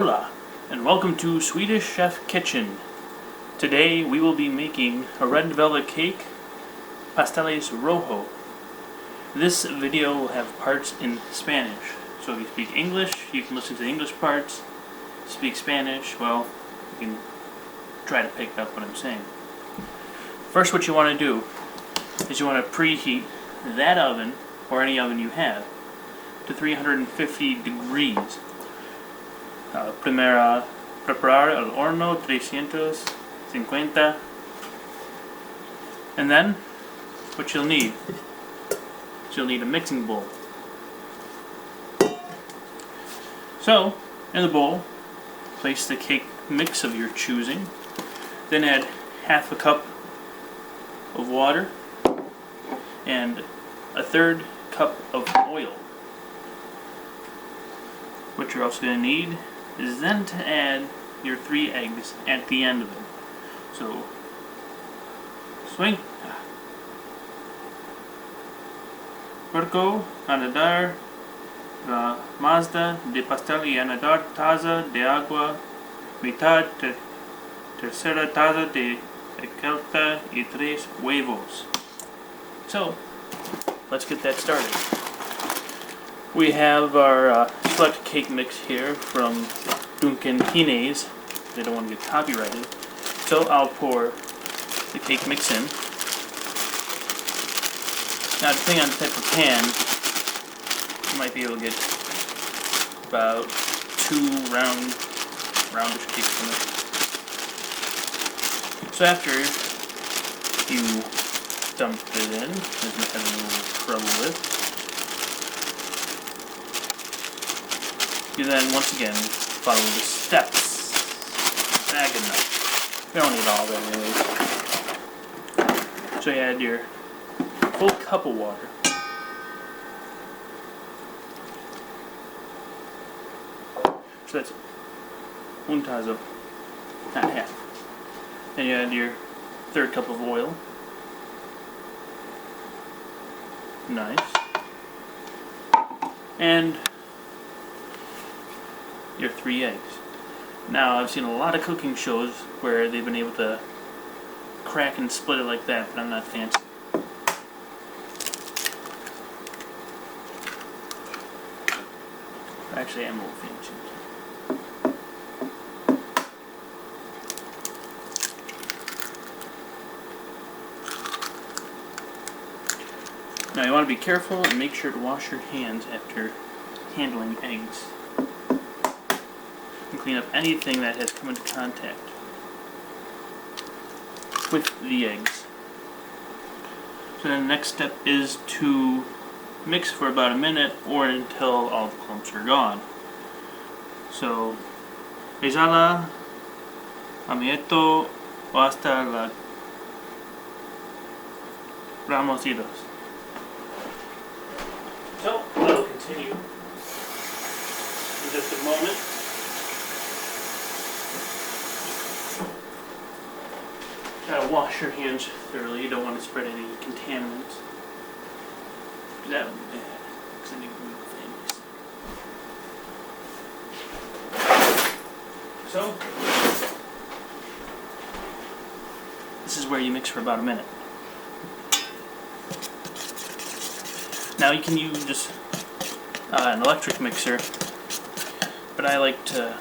Hola, and welcome to Swedish Chef Kitchen. Today we will be making a red velvet cake, pasteles rojo. This video will have parts in Spanish, so if you speak English, you can listen to the English parts. If you speak Spanish, well, you can try to pick up what I'm saying. First, what you want to do is you want to preheat that oven, or any oven you have, to 350 degrees. Primero, preparar el horno 350. And then, what you'll need is you'll need a mixing bowl. So, in the bowl, place the cake mix of your choosing. Then add half a cup of water and a third cup of oil. What you're also going to need is then to add your 3 eggs at the end of it. So, swing. Puerco, anadar, la mazda de pastel y anadar taza de agua, mitad tercera taza de requelta y 3 huevos. So, let's get that started. We have our select cake mix here from Duncan Hines. They don't want to get copyrighted. So I'll pour the cake mix in. Now, depending on the type of pan, you might be able to get about 2 roundish cakes from it. So after you dump it in, as I'm having a little trouble with, you then, once again, follow the steps. Good enough. We don't need all that anyways. So you add your full cup of water. So that's un tazo, not half. Then you add your third cup of oil. Nice. And your 3 eggs. Now, I've seen a lot of cooking shows where they've been able to crack and split it like that, but I'm not fancy. Actually, I'm a little fancy. Now, you want to be careful and make sure to wash your hands after handling eggs. And clean up anything that has come into contact with the eggs. So then the next step is to mix for about a minute or until all the clumps are gone. So, exhala, amieto, o hasta la ramositos. So, we'll continue in just a moment. Gotta wash your hands thoroughly. You don't want to spread any contaminants. That would be bad, because then you can move things. So, this is where you mix for about a minute. Now you can use just an electric mixer, but I like to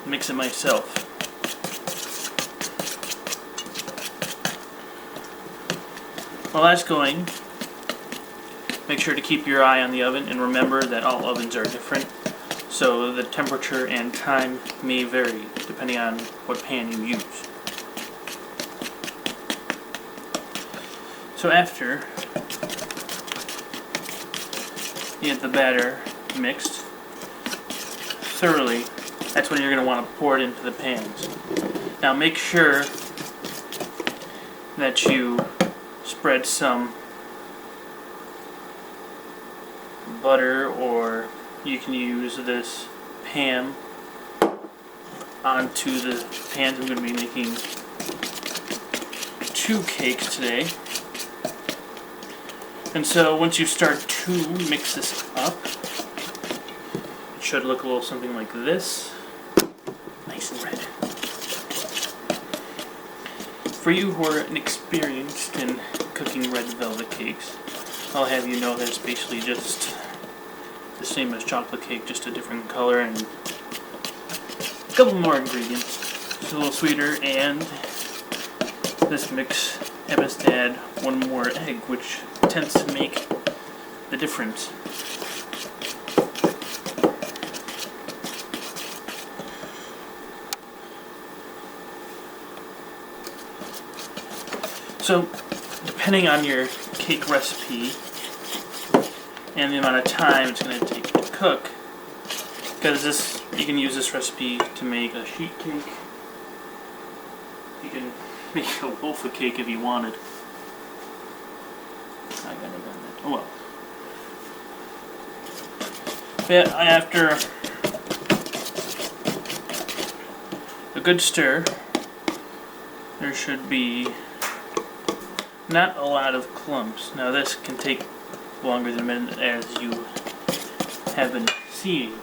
mix it myself. While that's going, make sure to keep your eye on the oven and remember that all ovens are different, so the temperature and time may vary depending on what pan you use. So after you get the batter mixed thoroughly, that's when you're going to want to pour it into the pans. Now make sure that you spread some butter, or you can use this Pam onto the pans. I'm going to be making 2 cakes today. And so once you start to mix this up, it should look a little something like this. nice and red. For you who are inexperienced in cooking red velvet cakes, I'll have you know that it's basically just the same as chocolate cake, just a different color and a couple more ingredients. It's a little sweeter, and this mix happens to add one more egg, which tends to make the difference. So, depending on your cake recipe and the amount of time it's going to take to cook, because you can use this recipe to make a sheet cake. You can make a loaf of cake if you wanted. I gotta done that. Oh well. But after a good stir, there should be not a lot of clumps. Now this can take longer than a minute, as you have been seeing.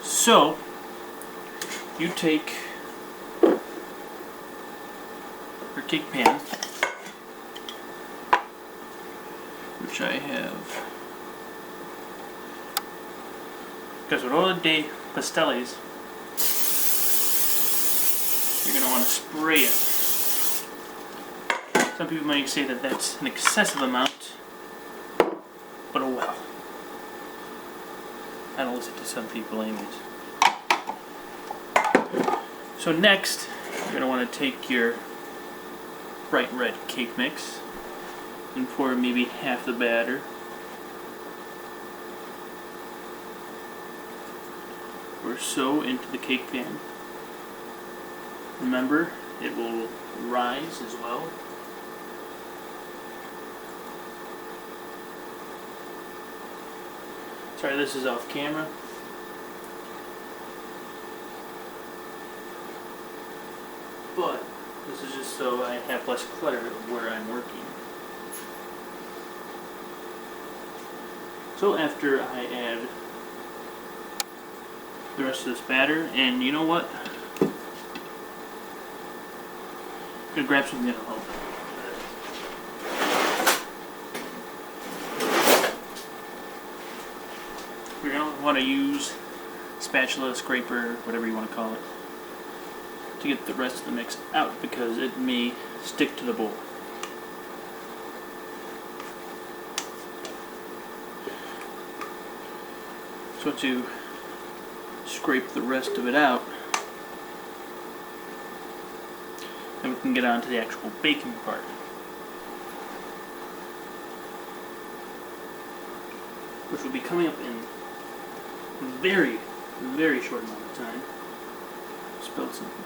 So, you take your cake pan, which I have, because with all the pasteles, you're going to want to spray it. Some people might say that that's an excessive amount, but oh well. I don't listen to some people anyways. So next, you're going to want to take your bright red cake mix and pour maybe half the batter. Or so into the cake pan. Remember, it will rise as well. Sorry, this is off camera. But this is just so I have less clutter where I'm working. So after I add the rest of this batter, and you know what? I'm gonna grab something that'll help. You're gonna want to use spatula, scraper, whatever you want to call it, to get the rest of the mix out, because it may stick to the bowl. So to scrape the rest of it out, then we can get on to the actual baking part. Which will be coming up in a very, very short amount of time. Spilled something.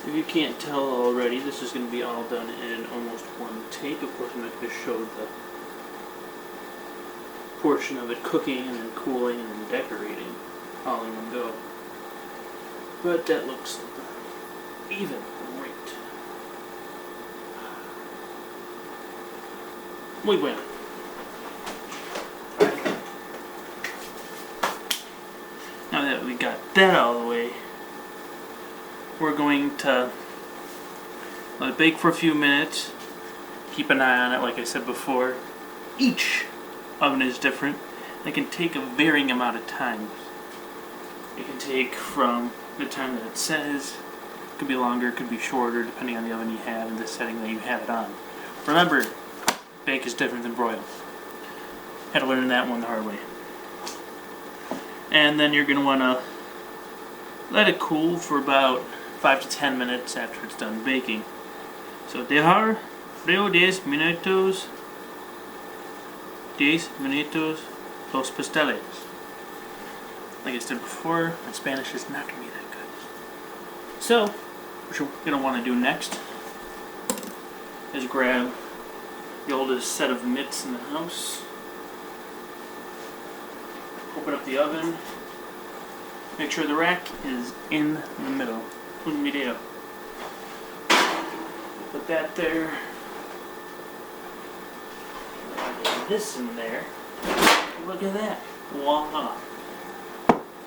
If you can't tell already, this is going to be all done in almost one take. Of course, I'm not going to show the portion of it cooking and then cooling and then decorating all in one go. But that looks even great. Muy bueno. Now that we got that out of the way, we're going to let it bake for a few minutes. Keep an eye on it, like I said before. Each oven is different. It can take a varying amount of time. It can take from the time that it says, it could be longer, it could be shorter, depending on the oven you have and the setting that you have it on. Remember, bake is different than broil. Had to learn that one the hard way. And then you're going to want to let it cool for about 5 to 10 minutes after it's done baking. So dejar frío 10 minutos. 10 minutos los pasteles. Like I said before, my Spanish is not going to be that good. So, what you're going to want to do next is grab the oldest set of mitts in the house. Open up the oven. Make sure the rack is in the middle. Un video. Put that there. This in there. Look at that. Voila.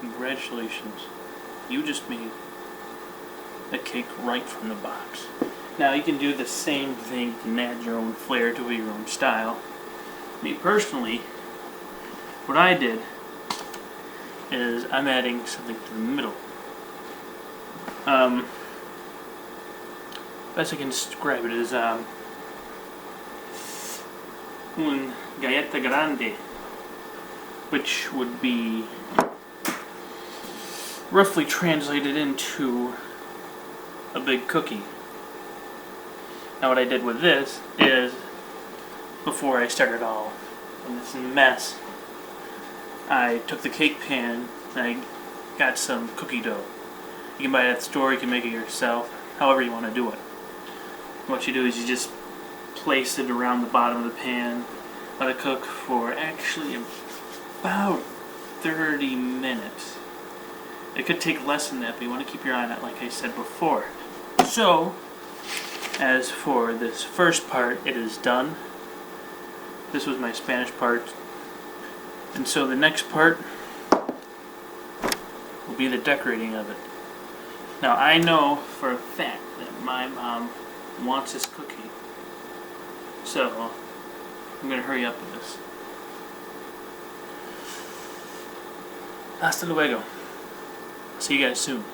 Congratulations. You just made a cake right from the box. Now you can do the same thing and add your own flair to your own style. Me personally, what I did is I'm adding something to the middle. Best I can describe it is un galleta grande, which would be roughly translated into a big cookie. Now what I did with this is, before I started all in this mess, I took the cake pan and I got some cookie dough. You can buy it at the store, you can make it yourself, however you want to do it. What you do is you just place it around the bottom of the pan, let it cook for actually about 30 minutes. It could take less than that, but you want to keep your eye on it like I said before. So, as for this first part, it is done. This was my Spanish part. And so the next part will be the decorating of it. Now I know for a fact that my mom wants this cookie. So, I'm going to hurry up with this. Hasta luego. See you guys soon.